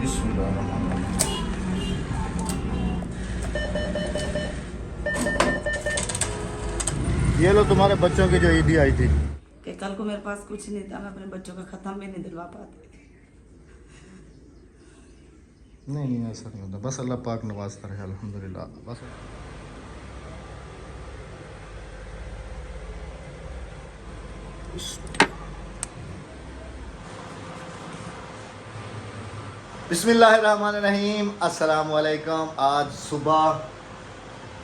ये लो तुम्हारे बच्चों की जो ईदी आई थी। कि कल को मेरे पास कुछ नहीं था, मैं अपने बच्चों का खत्म भी नहीं दिलवा पाती। नहीं ऐसा नहीं होता, बस अल्लाह पाक नवाजता रहे अल्हम्दुलिल्लाह। बस बिस्मिल्लाहिर्रहमानिर्रहीम, अस्सलाम वालेकुम। आज सुबह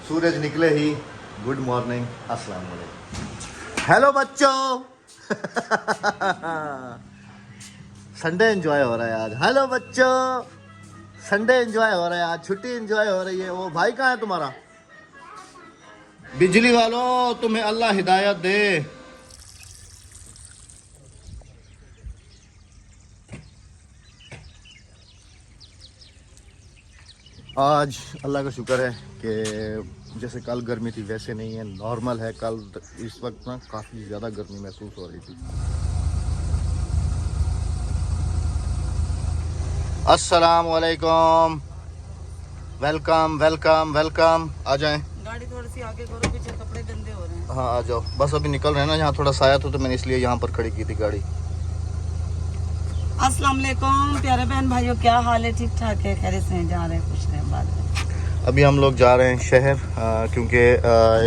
सूरज निकले ही गुड मॉर्निंग, अस्सलाम वालेकुम। हेलो बच्चों संडे एंजॉय हो रहा है आज। हेलो बच्चों, संडे एंजॉय हो रहा है आज, छुट्टी एंजॉय हो रही है। वो भाई कहाँ है तुम्हारा? बिजली वालों, तुम्हें अल्लाह हिदायत दे। आज अल्लाह का शुक्र है कि जैसे कल गर्मी थी वैसे नहीं है, नॉर्मल है। कल इस वक्त ना काफ़ी ज़्यादा गर्मी महसूस हो रही थी। अस्सलाम वालेकुम, वेलकम वेलकम वेलकम। आ जाएं। गाड़ी थोड़ी सी आगे करो, पीछे कपड़े गंदे हो रहे हैं। हाँ आ जाओ, बस अभी निकल रहे हैं ना, यहाँ थोड़ा साया था तो मैंने इसलिए यहाँ पर खड़ी की थी गाड़ी। अस्सलाम वालेकुम प्यारे बहन भाइयों, क्या हाल है? ठीक ठाक है, खैरियत से जा रहे हैं, कुछ नहीं बात है। अभी हम लोग जा रहे हैं शहर, क्योंकि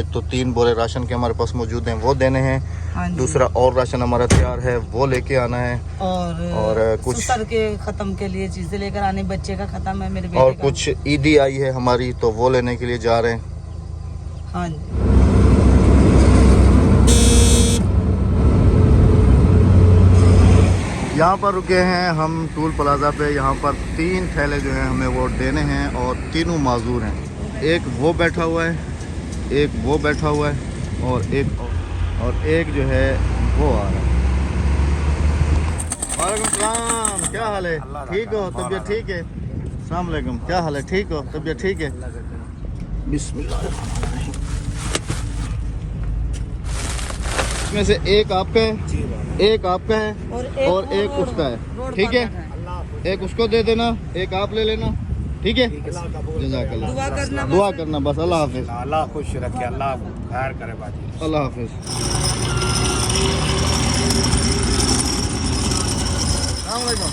एक तो 3 बोरे राशन के हमारे पास मौजूद हैं, वो देने हैं। हाँ, दूसरा और राशन हमारा तैयार है, वो लेके आना है। और कुछ ससुर के खत्म के लिए चीजें लेकर आने, बच्चे का खत्म है, मेरे बेटे और का। कुछ ईदी आई है हमारी, तो वो लेने के लिए जा रहे हैं। हाँ जी। यहाँ पर रुके हैं हम टूल प्लाजा पे। यहाँ पर 3 थैले जो हैं हमें वो देने हैं और तीनों माजूर हैं। एक वो बैठा हुआ है, एक वो बैठा हुआ है और एक जो है वो आ रहा है। वालेकुम सलाम, क्या हाल है? ठीक हो? तबीयत ठीक है? अस्सलाम वालेकुम, क्या हाल है? ठीक हो? तबीयत ठीक है? बिस्मिल्लाह। इसमें से एक आपका है, एक आपका है और एक उसका है, ठीक है? एक उसको दे देना, एक आप ले लेना, ठीक है? जज़ाकल्लाह, दुआ करना बस। अल्लाह हाफिज। अल्लाह खुश रखे, अल्लाह खैर करे बाजी। अल्लाह हाफिज। अस्सलाम वालेकुम।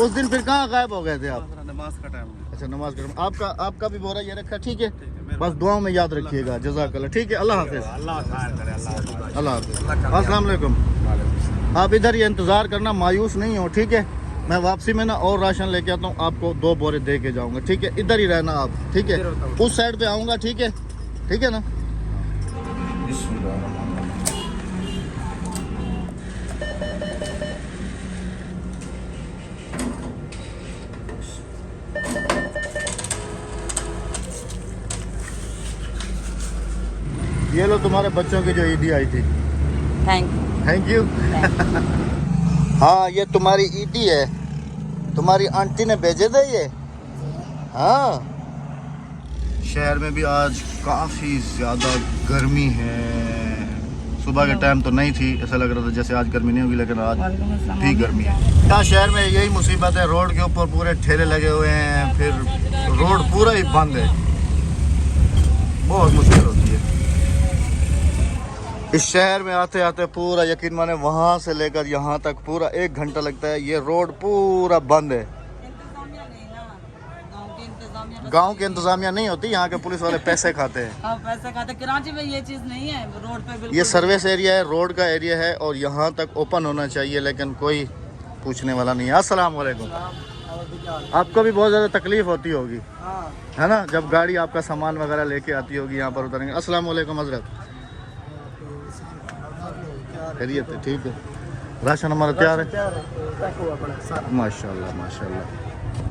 उस दिन फिर कहाँ गायब हो गए थे आप? नमाज का टाइम। अच्छा नमाज का। आपका भी बोरा ये रखा, ठीक है? बस दुआओं में याद रखिएगा, जज़ाकल्लाह, ठीक है? अल्लाह हाफिज। अल्लाह खैर करे, अल्लाह हाफिज। अस्सलाम वालेकुम। आप इधर ये इंतज़ार करना, मायूस नहीं हो, ठीक है? मैं वापसी में ना और राशन लेके आता हूँ, आपको 2 बोरे दे के जाऊँगा, ठीक है? इधर ही रहना आप, ठीक है? उस साइड पे आऊँगा, ठीक है? ठीक है ना? ये लो तुम्हारे बच्चों की जो ईदी आई थी। Thank you. हाँ ये तुम्हारी ईदी है, तुम्हारी आंटी ने भेजे थे ये। हाँ शहर में भी आज काफ़ी ज़्यादा गर्मी है। सुबह के टाइम तो नहीं थी, ऐसा लग रहा था जैसे आज गर्मी नहीं होगी, लेकिन आज भी गर्मी है। यहाँ शहर में यही मुसीबत है, रोड के ऊपर पूरे ठेले लगे हुए हैं, फिर रोड पूरा ही बंद है, बहुत मुश्किल होती है। इस शहर में आते आते पूरा यकीन माने वहाँ से लेकर यहाँ तक पूरा 1 घंटा लगता है। ये रोड पूरा बंद है। गांव की इंतजामिया नहीं होती, यहाँ के पुलिस वाले पैसे खाते हैं। हाँ, पैसे खाते। कराची में ये चीज नहीं है, रोड पे बिल्कुल। ये सर्विस एरिया है, रोड का एरिया है और यहाँ तक ओपन होना चाहिए, लेकिन कोई पूछने वाला नहीं है। अस्सलाम वालेकुम। आपको भी बहुत ज़्यादा तकलीफ होती होगी, है ना, जब गाड़ी आपका सामान वगैरह लेके आती होगी यहाँ पर उतरेंगे। अस्सलाम वालेकुम हजरत, खैरियत है? ठीक है, राशन हमारा तैयार है। माशाल्लाह माशाल्लाह।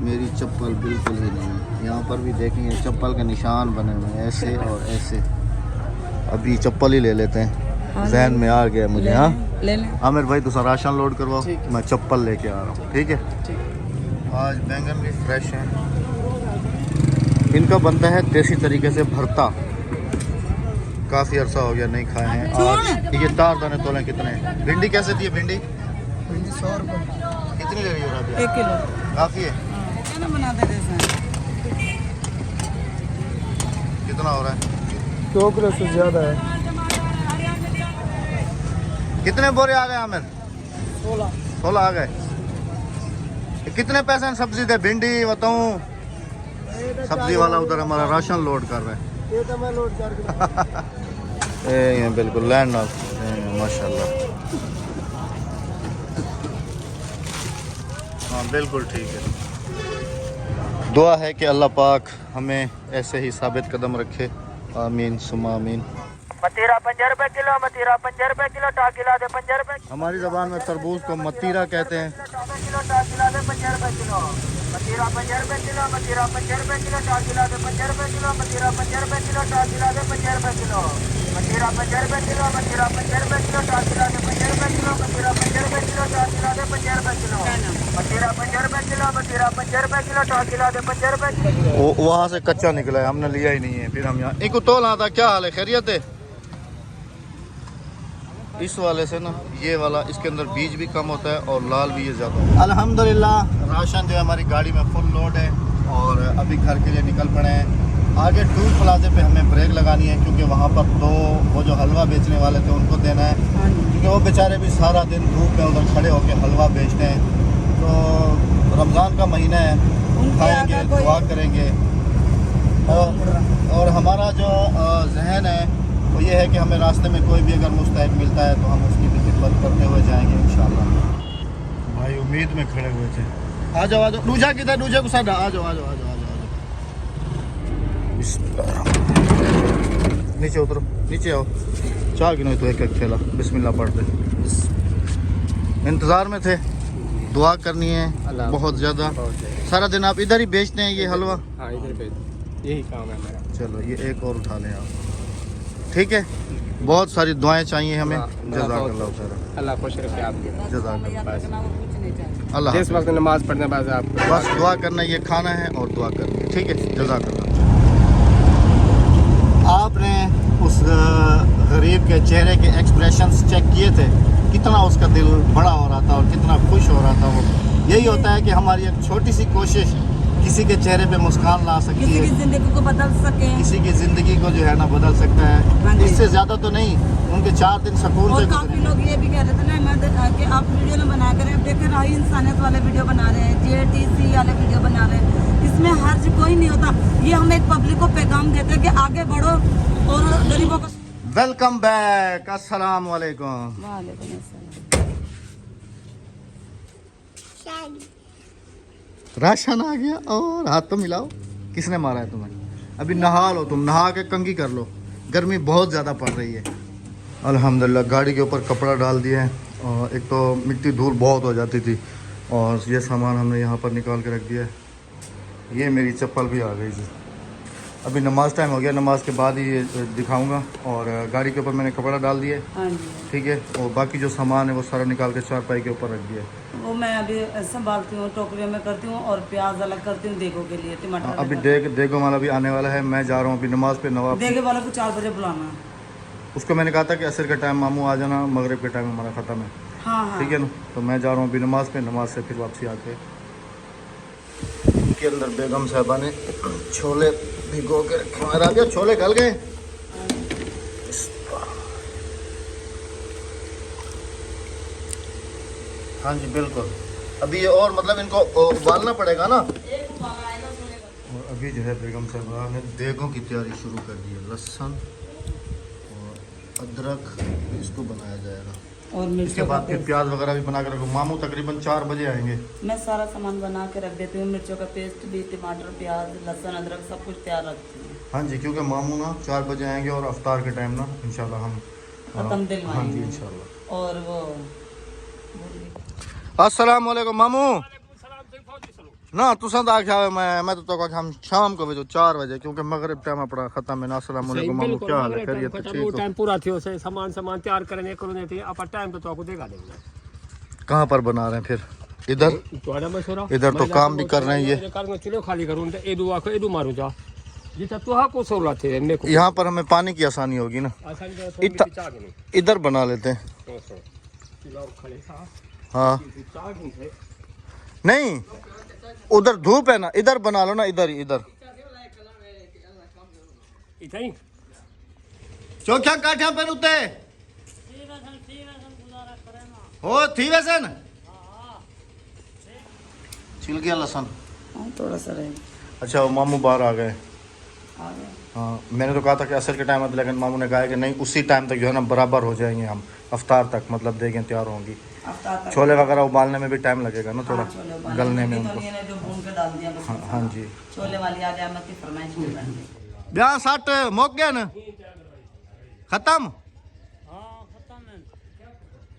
मेरी चप्पल बिल्कुल ही नहीं है, यहाँ पर भी देखेंगे चप्पल के निशान बने हुए हैं ऐसे और ऐसे। अभी चप्पल ही ले लेते हैं, जहन में आ गया मुझे। हाँ आमिर भाई दूसरा राशन लोड करवाओ, मैं चप्पल लेके आ रहा हूँ, ठीक है? आज बैंगन भी फ्रेश हैं। इनका बनता है देसी तरीके से भरता, काफ़ी अरसा हो गया नहीं खाए हैं। आज ये दार दाने तोले कितने? भिंडी कैसे दी है? भिंडी 100 रुपये। कितनी ले रही हो? 1 किलो। काफ़ी है। क्या ना बनाते जैसे कितना हो रहा है? 2 किलो से ज़्यादा है। कितने बोरे आ गए आमिर? 16 आ गए। कितने पैसे में सब्जी दे? भिंडी बताऊँ, सब्जी वाला उधर हमारा राशन लोड कर रहा है। ये तो मैं लोड करके ये बिल्कुल लैंड माशाल्लाह। हाँ बिल्कुल ठीक है। दुआ है कि अल्लाह पाक हमें ऐसे ही साबित कदम रखे। आमीन सुमा आमीन। मतीरा 5 रुपए किलो, मतीरा 5 रुपए किलो, टाकिला दे 5 रुपए हमारी ज़बान में तरबूज को मतीरा कहते हैं। किलो, टाकिला दे 5 रुपए किलो, मतीरा 5 रुपए किलो, मतीरा 5 रुपए किलो, टाकिला दे 5 रुपए किलो, मतीरा 5 रुपए किलो, टाकिला दे 5 रुपए किलो, मतीरा 5 रुपए किलो, मतीरा 5 रुपए किलो, टाकिला दे 5 रुपए किलो, मतीरा 5 रुपए किलो, टाकिला दे 5 रुपए किलो, मतीरा 5 रुपए किलो, मतीरा 5 रुपए किलो, टाकिला दे 5 रुपए किलो। वो वहाँ से कच्चा निकला है, हमने लिया ही नहीं है। फिर हम यहाँ एक तोल आता। क्या हाल है? खैरियत है? इस वाले से ना ये वाला, इसके अंदर बीज भी कम होता है और लाल भी ये ज़्यादा होता है। अल्हम्दुलिल्लाह राशन जो है हमारी गाड़ी में फुल लोड है और अभी घर के लिए निकल पड़े हैं। आगे टूल प्लाजे पे हमें ब्रेक लगानी है क्योंकि वहाँ पर तो वो जो हलवा बेचने वाले थे उनको देना है, क्योंकि वो बेचारे भी सारा दिन धूप में उधर खड़े होकर हलवा बेचते हैं। तो रमज़ान का महीना है, खाएँगे, दुआ करेंगे। और हमारा जो जहन है वो ये है कि हमें रास्ते में कोई भी अगर मुस्तहिक मिलता है तो हम उसकी भी खिदमत करते हुए जाएंगे इंशाल्लाह। भाई उम्मीद में खड़े हुए थे। आ जाओ दूजा किधर? दूजे को साइड आ जाओ। नीचे उतरो, नीचे आओ। चार गिनो तो एक खेला। बिस्मिल्लाह पढ़ते। इंतज़ार में थे, दुआ करनी है बहुत ज़्यादा। सारा दिन आप इधर ही बेचते हैं ये हलवा? हाँ, इधर पे यही काम है मेरा। चलो ये एक और उठा लें आप, ठीक है। बहुत सारी दुआएं चाहिए हमें। जज़ाकल्लाह खैर। अल्लाह खुश रखे आपको। जज़ाकल्लाह। अल्लाह जिस वक्त नमाज पढ़ने बाद आप बस दुआ करना, ये खाना है और दुआ करनी है, ठीक है। जज़ाकल्लाह। आपने उस गरीब के चेहरे के एक्सप्रेशंस चेक किए थे? कितना उसका दिल बड़ा हो रहा था और कितना खुश हो रहा था वो। यही होता है कि हमारी एक छोटी सी कोशिश किसी के चेहरे पे मुस्कान ला सकती किसी है, की जिंदगी को बदल सके, किसी की ज़िंदगी को जो है ना बदल सकता हाँ है। जी। इससे ज़्यादा तो नहीं, उनके 4 दिन सुकून और से काफी गुजरे। लोग ये भी कह रहे थे ना मैं कि आप वीडियो ना बना करें, अब देखें राही इंसानियत वाले वीडियो बना रहे हैं, JTC वाले वीडियो बना रहे हैं। इसमें हर्ज कोई नहीं होता। ये हम एक पब्लिक को पैगाम देते हैं कि आगे बढ़ो और गरीबों को। Welcome back. अस्सलाम वालेकुम। वालेकुम अस्सलाम। राशन आ गया और हाथ तो मिलाओ। किसने मारा है तुम्हें? अभी नहा लो, तुम नहा के कंघी कर लो, गर्मी बहुत ज़्यादा पड़ रही है। अल्हम्दुलिल्लाह गाड़ी के ऊपर कपड़ा डाल दिया है और एक तो मिट्टी धूल बहुत हो जाती थी और ये सामान हमने यहाँ पर निकाल के रख दिया है। ये मेरी चप्पल भी आ गई थी। अभी नमाज टाइम हो गया, नमाज के बाद ही ये दिखाऊंगा। और गाड़ी के ऊपर मैंने कपड़ा डाल दिया है, हाँ जी। ठीक है। और बाकी जो सामान है वो सारा निकाल के चारपाई के ऊपर रख दिया है। वो मैं अभी संभालती हूँ, टोकरियों में करती हूँ और प्याज अलग करती हूँ देगो के लिए, टमाटर अभी अलग देगो वाला भी आने वाला है। मैं जा रहा हूँ अभी नमाज पे। नवाब देगे वाले को 4 बजे बुलाना है। उसको मैंने कहा था कि असर के टाइम मामू आ जाना, मगरिब के टाइम हमारा ख़त्म है, हाँ हाँ ठीक है ना। तो मैं जा रहा हूँ अभी नमाज पे, नमाज से फिर वापसी आके के अंदर बेगम साहबा ने छोले भिगो के रखे हैं। राबिया छोले गल गए? हाँ जी बिल्कुल। अभी ये और मतलब इनको उबालना पड़ेगा ना। और अभी जो है बेगम साहबा ने देगों की तैयारी शुरू कर दी है। लहसुन और अदरक इसको बनाया जाएगा और इसके मिर्चों बाद का फिर पेस्ट। प्याज वगैरह भी बना के रखो। मामू तकरीबन 4 बजे आएंगे। मैं सारा सामान बना के रख देती हूँ, मिर्चों का पेस्ट भी, टमाटर, प्याज, लहसुन, अदरक सब कुछ तैयार रखती हूँ। हाँ जी, क्योंकि मामू ना 4 बजे आएंगे और अफ्तार के टाइम ना इंशाल्लाह हम खत्म दिलवाएंगे। हाँ जी इंशाल्लाह। और वो अस्सलाम वालेकुम मामू। ना तुसा तो आख्या मैं तो हम शाम को भेजो 4 बजे क्योंकि मगरिब टाइम अपना खत्म है ना। अस्सलाम वालेकुम मामू, क्या हाल है? खैरियत? ठीक हो? टाइम पूरा थियो से सामान तैयार करने करोने थे अपन टाइम तो आपको देगा देंगे। कहाँ पर बना रहे हैं फिर? इधर ਤੁਹਾਡਾ ਮਸ਼ਵਰਾ इधर तो काम भी कर रहे हैं ये। करना चलो खाली करूं तो एदू आखो एदू मारू जा जितना तुहा को सोला थे मेरे को यहाँ पर हमें पानी की आसानी होगी ना, आसानी से इतना- थोड़ी चाह नहीं इधर बना लेते हैं। किलो खड़े था हाँ चाह नहीं थे नहीं उधर धूप है ना, इधर बना लो ना, इधर इधर इतना ही चोख्या काठिया पे उते हो थी वैसे न छिल गया लहसुन। थोड़ा सा रहेगा। अच्छा वो मामू बाहर आ गए। आ गया। हाँ मैंने तो कहा था कि असर के टाइम, लेकिन मामू ने कहा कि नहीं उसी टाइम तक जो है ना बराबर हो जाएंगे हम, अफ्तार तक मतलब देखें तैयार होंगी। छोले वगैरह उबालने में भी टाइम लगेगा ना थोड़ा, गलने में उनको। जो भून के डाल दिया बस। हाँ जी। छोले वाली आ जाए, की फरमाइश भी बन गई। ब्याह साठ मोक गया ना, खत्म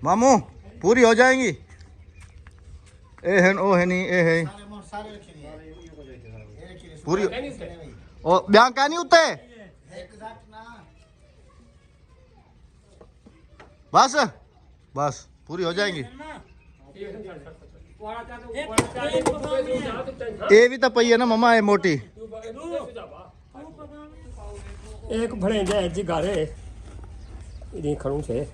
मामू पूरी हो जाएंगी। ए है ओ है नहीं ए है पूरी ओ ब्याह क्या नहीं उठे बस बस पूरी हो जाएंगी। ये भी तो पई है ना मम्मा, ये मोटी एक भड़े जाए जी गारे इन्हीं खड़ों से।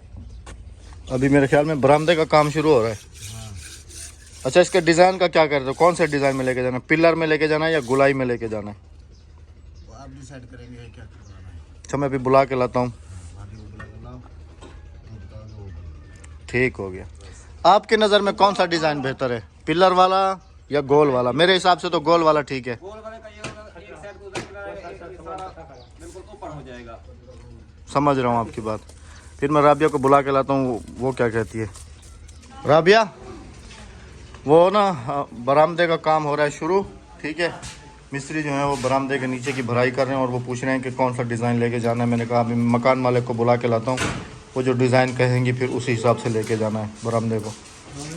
अभी मेरे ख्याल में बरामदे का काम शुरू हो रहा है। अच्छा इसके डिजाइन का क्या करते हो, कौन से डिजाइन में लेके जाना, पिलर में लेके जाना है या गुलाई में लेके जाना है? आप डिसाइड करेंगे क्या करवाना है। अच्छा मैं अभी बुला के लाता हूँ। ठीक हो गया। आपकी नज़र में कौन सा डिज़ाइन बेहतर है, पिलर वाला या गोल वाला? मेरे हिसाब से तो गोल वाला ठीक है। समझ रहा हूँ आपकी बात। फिर मैं राबिया को बुला के लाता हूँ, वो क्या कहती है। राबिया वो ना बरामदे का काम हो रहा है शुरू, ठीक है। मिस्त्री जो है वो बरामदे के नीचे की भराई कर रहे हैं और वो पूछ रहे हैं कि कौन सा डिज़ाइन लेके जाना है। मैंने कहा अभी मकान मालिक को बुला के लाता हूँ, वो जो डिज़ाइन कहेंगी फिर उसी हिसाब से लेके जाना है बरामदे को।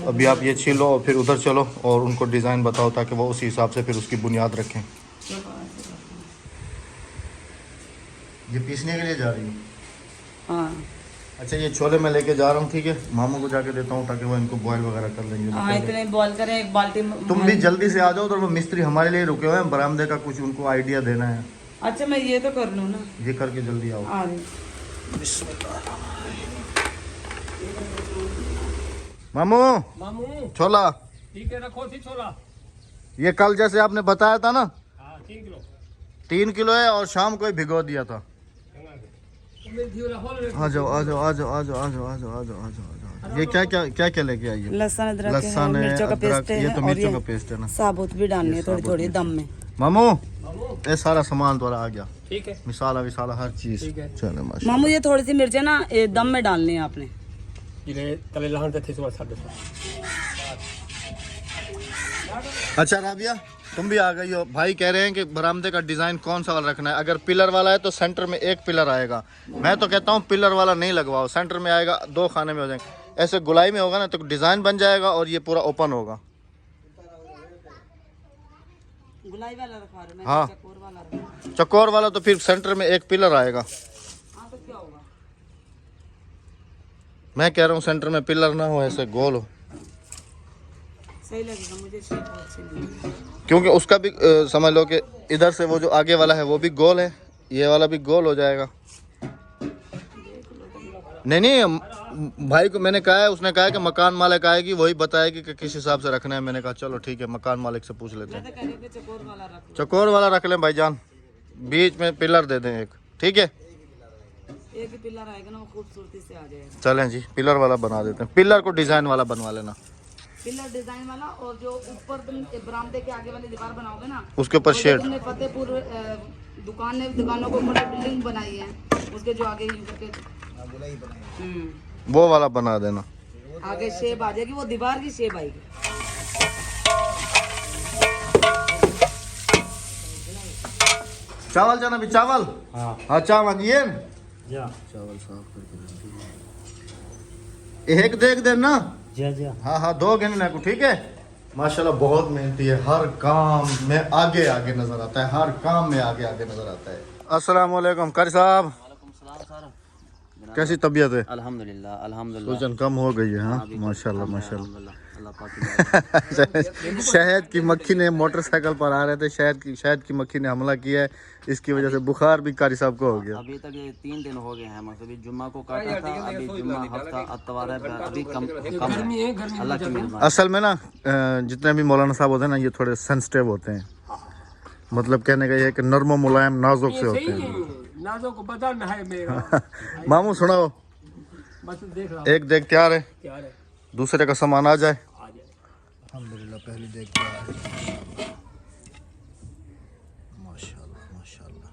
अभी आप ये छीलो और फिर उधर चलो और उनको डिज़ाइन बताओ ताकि वो उसी हिसाब से फिर उसकी बुनियाद रखें। ये पीसने के लिए जा रही हूँ। हाँ अच्छा ये छोले मैं लेके जा रहा हूँ, ठीक है। मामू को जाके देता हूँ ताकि वो इनको बॉयल वगैरह कर लेंगे। हाँ इतने बॉयल करें, एक बाल्टी में। तुम भी जल्दी से आ जाओ, तो वो मिस्त्री हमारे लिए रुके हुए हैं, बरामदे का कुछ उनको आइडिया देना है। अच्छा मैं ये तो कर लूँ ना, ये करके जल्दी आओ। आ रही। मामू मामू छोला ठीक है रखो थी छोला। ये कल जैसे आपने बताया था ना, हाँ 3 किलो 3 किलो है और शाम को ही भिगो दिया था। आ जाओ आ जाओ आ जाओ आ जाओ आ जाओ आ जाओ आ जाओ आ जाओ। ये क्या क्या क्या क्या लेके आई है? लहसुन अदरक है, लहसुन है, मिर्चों का अदरक, पेस्ट है, ये तो और मिर्चों ये का पेस्ट है ना। साबुत भी डालनी है थोड़ी थोड़ी दम में। मामू ये सारा सामान तो आ गया, ठीक है मिसाला विसाला हर चीज। ठीक है। चलो माशा। मामू ये थोड़ी सी मिर्चें ना दम में डालनी है आपने। ये तले लहन थे सुबह 7:30। अच्छा राबिया तुम भी आ गई हो। भाई कह रहे हैं कि बरामदे का डिज़ाइन कौन सा वाला रखना है। अगर पिलर वाला है तो सेंटर में एक पिलर आएगा। मैं तो कहता हूँ पिलर वाला नहीं लगवाओ, सेंटर में आएगा, 2 खाने में हो जाएंगे। ऐसे गुलाई में होगा ना तो डिज़ाइन बन जाएगा और ये पूरा ओपन होगा। गुलाई वाला रखवा रहे हो, मैं हाँ। चकोर वाला रखवा। चकोर वाला तो फिर सेंटर में एक पिलर आएगा। हाँ तो क्या होगा? मैं कह रहा हूँ सेंटर में पिलर ना हो, ऐसे गोल हो, सही लगेगा मुझे, शेप बहुत अच्छी लगी। क्योंकि उसका भी समझ लो कि इधर से वो जो आगे वाला है वो भी गोल है, ये वाला भी गोल हो जाएगा। नहीं भाई को मैंने कहा है, उसने कहा है कि मकान मालिक आएगी वही बताएगी कि किस हिसाब से रखना है। मैंने कहा चलो ठीक है, मकान मालिक से पूछ लेते हैं। मैं तो कह रही थी चकोर वाला रख लो। चकोर वाला रख लें भाईजान, बीच में पिलर दे दें एक, ठीक है। एक ही पिलर आएगा ना, वो खूबसूरती से आ जाएगा। चलें जी पिलर वाला बना देते हैं। पिलर को डिज़ाइन वाला बनवा लेना, पिलर डिजाइन वाला। और जो ऊपर तुम बरामदे के आगे वाली दीवार बनाओगे ना, उसके ऊपर शेड। तुमने फतेहपुर दुकानों को ऊपर बिल्डिंग बनाई है, उसके जो आगे यूं करके वो वाला बना देना। आगे शेप आ जाएगी, वो दीवार की शेप आएगी। चावल जाना भी चावल। हाँ चावल ये जा चावल साफ करके एक देख देना। हाँ हाँ 2 गिनने को, ठीक है। माशाल्लाह बहुत मेहनती है, हर काम में आगे आगे नजर आता है, हर काम में आगे आगे नजर आता है। अस्सलाम वालेकुम कारी साहब, कैसी तबीयत है? अल्हम्दुलिल्लाह अल्हम्दुलिल्लाह। सूजन कम हो गई है? हाँ माशाल्लाह माशाल्लाह। अल्लाह पाक की शहद की मक्खी ने मोटरसाइकिल पर आ रहे थे, शहद की मक्खी ने हमला किया है, इसकी वजह से बुखार भी कारी साहब को हो गया। अभी तक ये 3 दिन हो गए हैं, मतलब जुम्मा को काटा था, अभी जुम्मा हफ्ता अतवार है, अभी कम है, अल्लाह की मेहरबानी। असल में ना जितने भी मौलाना साहब होते हैं ना, ये थोड़े सेंसिटिव होते हैं, मतलब कहने का ये है कि नर्म मुलायम नाजुक से होते हैं। नाजो को बदन है मेरा। मामू सुनाओ, बस देख रहा एक देख तैयार है, क्या है दूसरे का सामान आ जाए। आ जाए। अल्हम्दुलिल्लाह पहली देख के आए। माशाल्लाह माशाल्लाह।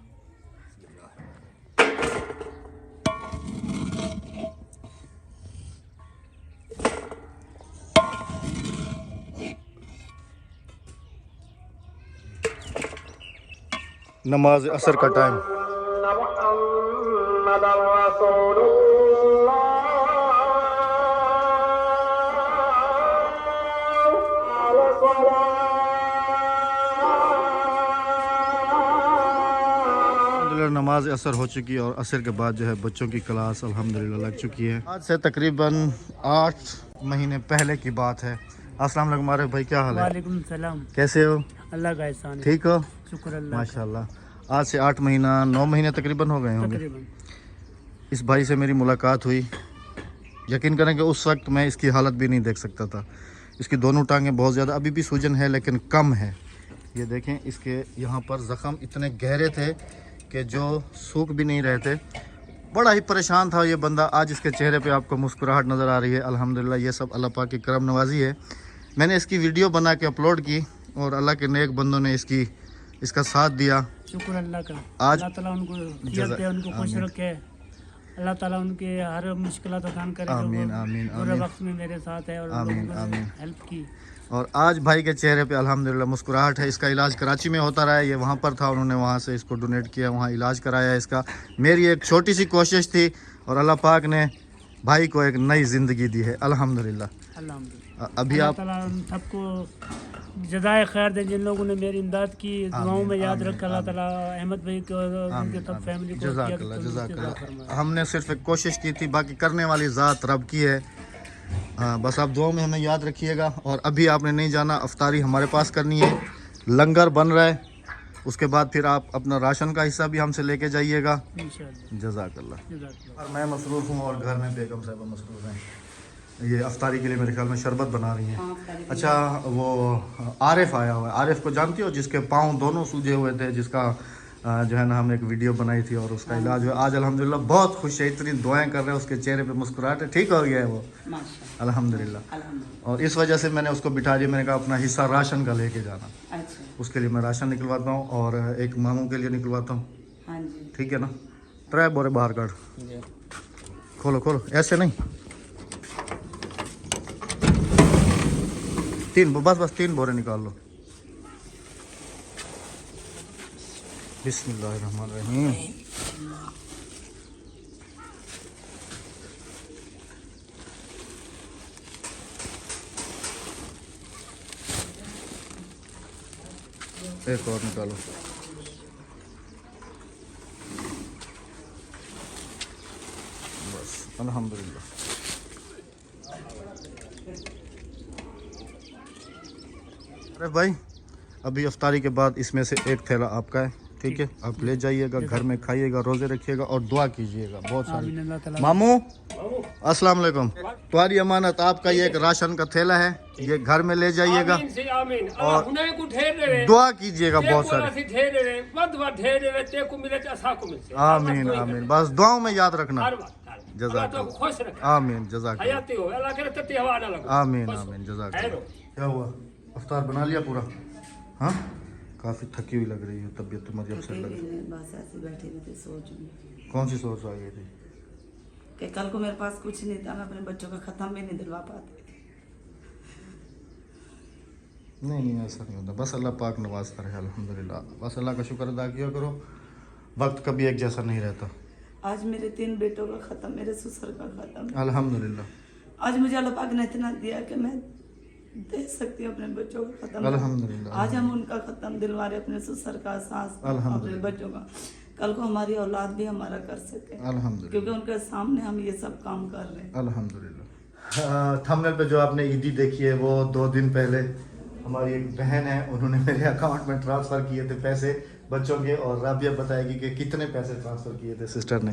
नमाज असर का टाइम। नमाज असर हो चुकी है और असर के बाद जो है बच्चों की क्लास अल्हम्दुलिल्लाह लग चुकी है। आज से तकरीबन 8 महीने पहले की बात है। अस्सलाम वालेकुम आरिफ भाई, क्या हाल है? वालेकुम सलाम। कैसे हो? अल्लाह का एहसान है। ठीक हो? शुक्र अल्लाह का। माशाल्लाह। आज से 8 महीना 9 महीने तकरीबन हो गए होंगे। तकरीबन। इस भाई से मेरी मुलाकात हुई, यकीन करें कि उस वक्त मैं इसकी हालत भी नहीं देख सकता था। इसकी दोनों टांगें बहुत ज़्यादा, अभी भी सूजन है लेकिन कम है। ये देखें, इसके यहाँ पर ज़ख़म इतने गहरे थे कि जो सूख भी नहीं रहे थे। बड़ा ही परेशान था ये बंदा। आज इसके चेहरे पे आपको मुस्कुराहट नज़र आ रही है। अल्हम्दुलिल्लाह, ये सब अल्लाह पाक की करम नवाजी है। मैंने इसकी वीडियो बना के अपलोड की और अल्लाह के नेक बंदों ने इसका साथ दिया। शुक्र अल्लाह का। आज अल्लाह ताला उनको सेहत दे, उनको खुश रखे। अल्लाह ताला उनके हर मुश्किलात आसान करे। आमीन आमीन पूरे आमीन वक्त में मेरे साथ है और आमीन, लोगों ने आमीन। हेल्प की। और आज भाई के चेहरे पे अल्हम्दुलिल्लाह मुस्कुराहट है। इसका इलाज कराची में होता रहा है, ये वहाँ पर था, उन्होंने वहाँ से इसको डोनेट किया, वहाँ इलाज कराया इसका। मेरी एक छोटी सी कोशिश थी और अल्लाह पाक ने भाई को एक नई ज़िंदगी दी है अल्हम्दुलिल्लाह। अल्हम्दुलिल्लाह। अभी अल्लाह आप ताला उन सबको जज़ाए खैर दे, जिन लोगों ने मेरी इमदाद की, दुआओं में याद रखा। अल्लाह ताला अहमद भाई को और उनके सब फैमिली को जज़ाकल्लाह जज़ाकल्लाह। हमने सिर्फ एक कोशिश की थी, बाकी करने वाली ज़ात रब की है। हाँ, बस आप दुआओं में हमें याद रखिएगा। और अभी आपने नहीं जाना, अफ्तारी हमारे पास करनी है, लंगर बन रहा है, उसके बाद फिर आप अपना राशन का हिस्सा भी हमसे लेके जाइएगा इंशाअल्लाह। जज़ाकल्लाह। जज़ाकल्लाह। और मैं मसरूफ़ हूँ और घर में बेगम साहिबा मसरूफ़ हैं। ये अफ्तारी के लिए मेरे ख्याल में शरबत बना रही हैं। अच्छा, वो आरिफ आया हुआ है। आरिफ को जानती हो, जिसके पाँव दोनों सूजे हुए थे, जिसका जो है ना हम एक वीडियो बनाई थी और उसका इलाज हुआ। आज अल्हम्दुलिल्लाह बहुत खुश है, इतनी दुआएं कर रहे हैं, उसके चेहरे पे मुस्कुराहट है, ठीक हो गया है वो अल्हम्दुलिल्लाह। और इस वजह से मैंने उसको बिठा दिया, मैंने कहा अपना हिस्सा राशन का लेके जाना। अच्छा। उसके लिए मैं राशन निकलवाता हूँ और एक मामू के लिए निकलवाता हूँ, हाँ जी। ठीक है ना? 3 बोरे बाहर काट, खोलो खोलो, ऐसे नहीं, 3 बस 3 बोरे निकाल लो। बिस्मिल्लाहिर्रहमानिर्रहीम। एक और निकालो। बस अल्हम्दुलिल्लाह। अरे भाई, अभी अफ्तारी के बाद इसमें से एक थैला आपका है, ठीक है? आप ले जाइएगा, घर में खाइएगा, रोज़े रखिएगा और दुआ कीजिएगा बहुत सारी। आमीन। अल्लाह ताला। मामू अस्सलाम वालेकुम, तुम्हारी अमानत आपका ये एक राशन का थैला है, ये घर में ले जाइएगा आमीन से आमीन। और अल्लाह हुने को ठेर दे, दुआ कीजिएगा बहुत सारी। ठेर दे, वद ठेर दे, ते को मिले असा को मिले। आमीन आमीन। बस दुआओं में याद रखना। हर वक्त जज़ाकल्लाह। तो खुश रखे, आमीन जज़ाकल्लाह। हयाती हो, अल्लाह करे तते हवा ना लगे। आमीन आमीन जज़ाकल्लाह। क्या हुआ, अफ्तार बना लिया पूरा? हाँ, काफ़ी थकी हुई लग रही है, तबीयत तुम्हारी अपसेट लग रही है। बस ऐसे बैठी हुई थी, सोच में कौन सी सोच आ गई थी? कि कल को मेरे पास कुछ नहीं था, मैं अपने बच्चों का ख़त्म भी नहीं दिलवा पाती। नहीं ऐसा नहीं होता, बस अल्लाह पाक नवाज़ता रहे अल्हम्दुलिल्लाह। बस अल्लाह का शुक्र अदा किया करो, वक्त कभी एक जैसा नहीं रहता। आज मेरे 3 बेटों का ख़त्म, मेरे ससुर का ख़त्म। अल्हम्दुलिल्लाह। आज मुझे अल्लाह पाक ने इतना दिया कि मैं दे सकती हूँ अपने बच्चों का ख़त्म। अल्हम्दुलिल्लाह। आज हम उनका ख़त्म दिलवा रहे, अपने ससुर का, सास का, अपने बच्चों का। कल को हमारी औलाद भी हमारा कर सके, अल्हम्दुलिल्लाह क्योंकि उनके सामने हम ये सब काम कर रहे हैं। अल्हम्दुलिल्लाह। थंबनेल पे जो आपने ईदी देखी है वो 2 दिन पहले हमारी एक बहन है, उन्होंने मेरे अकाउंट में ट्रांसफ़र किए थे पैसे बच्चों के, और राबिया बताएगी कि कितने पैसे ट्रांसफ़र किए थे सिस्टर ने।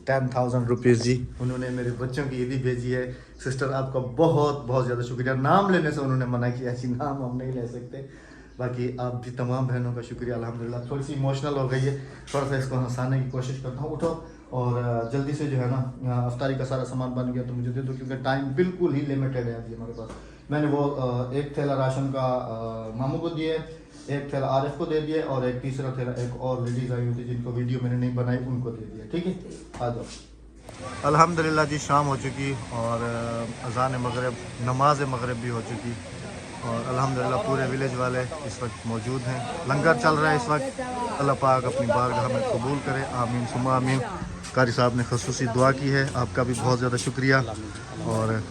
10,000 रुपीज़ जी उन्होंने मेरे बच्चों की ईदी भेजी है। सिस्टर आपका बहुत बहुत ज़्यादा शुक्रिया। नाम लेने से उन्होंने मना किया कि नाम हम नहीं ले सकते, बाकी आप भी तमाम बहनों का शुक्रिया अल्हम्दुलिल्लाह। थोड़ी सी इमोशनल हो गई है, थोड़ा सा इसको हंसाने की कोशिश करता हूँ। उठो और जल्दी से जो है ना अफ्तारी का सारा सामान बन गया तो मुझे दे दो, क्योंकि टाइम बिल्कुल ही लिमिटेड है अभी हमारे पास। मैंने वो एक थैला राशन का मामू को दिए, एक थैला आरिफ को दे दिए, और एक तीसरा थैला एक और लेडीज़ आई हुई थी जिनको वीडियो मैंने नहीं बनाई उनको दे दिया। ठीक है, आ जाओ। अल्हम्दुलिल्लाह जी शाम हो चुकी और अज़ान मगरिब नमाज मगरिब भी हो चुकी, और अल्हम्दुलिल्लाह पूरे विलेज वाले इस वक्त मौजूद हैं। लंगर चल रहा है इस वक्त। अल्लाह पाक अपनी बारगाह में कबूल करे, आमीन सुम्मा आमीन। कारी साहब ने खसूसी दुआ की है, आपका भी बहुत ज़्यादा शुक्रिया। और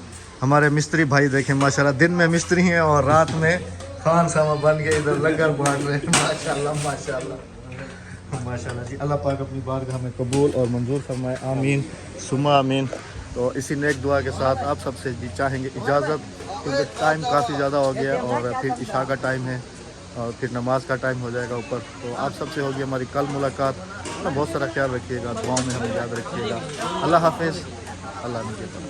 हमारे मिस्त्री भाई देखें माशाल्लाह, दिन में मिस्त्री हैं और रात में खान सामा बन के इधर लंगर बांट रहे हैं। माशाल्लाह माशाल्लाह माशाल्लाह जी। अल्लाह पाक अपनी बारगाह में कबूल और मंजूर फरमाए, आमीन सुम्मा आमीन। तो इसी नेक दुआ के साथ आप सबसे जी चाहेंगे इजाज़त, क्योंकि टाइम काफ़ी ज़्यादा हो गया और फिर इशा का टाइम है और फिर नमाज का टाइम हो जाएगा ऊपर। तो आप सबसे होगी हमारी कल मुलाकात। बहुत सारा ख्याल रखिएगा, दुआओं में हमें याद रखिएगा। अल्लाह हाफिज़, अल्लाह निगहबान।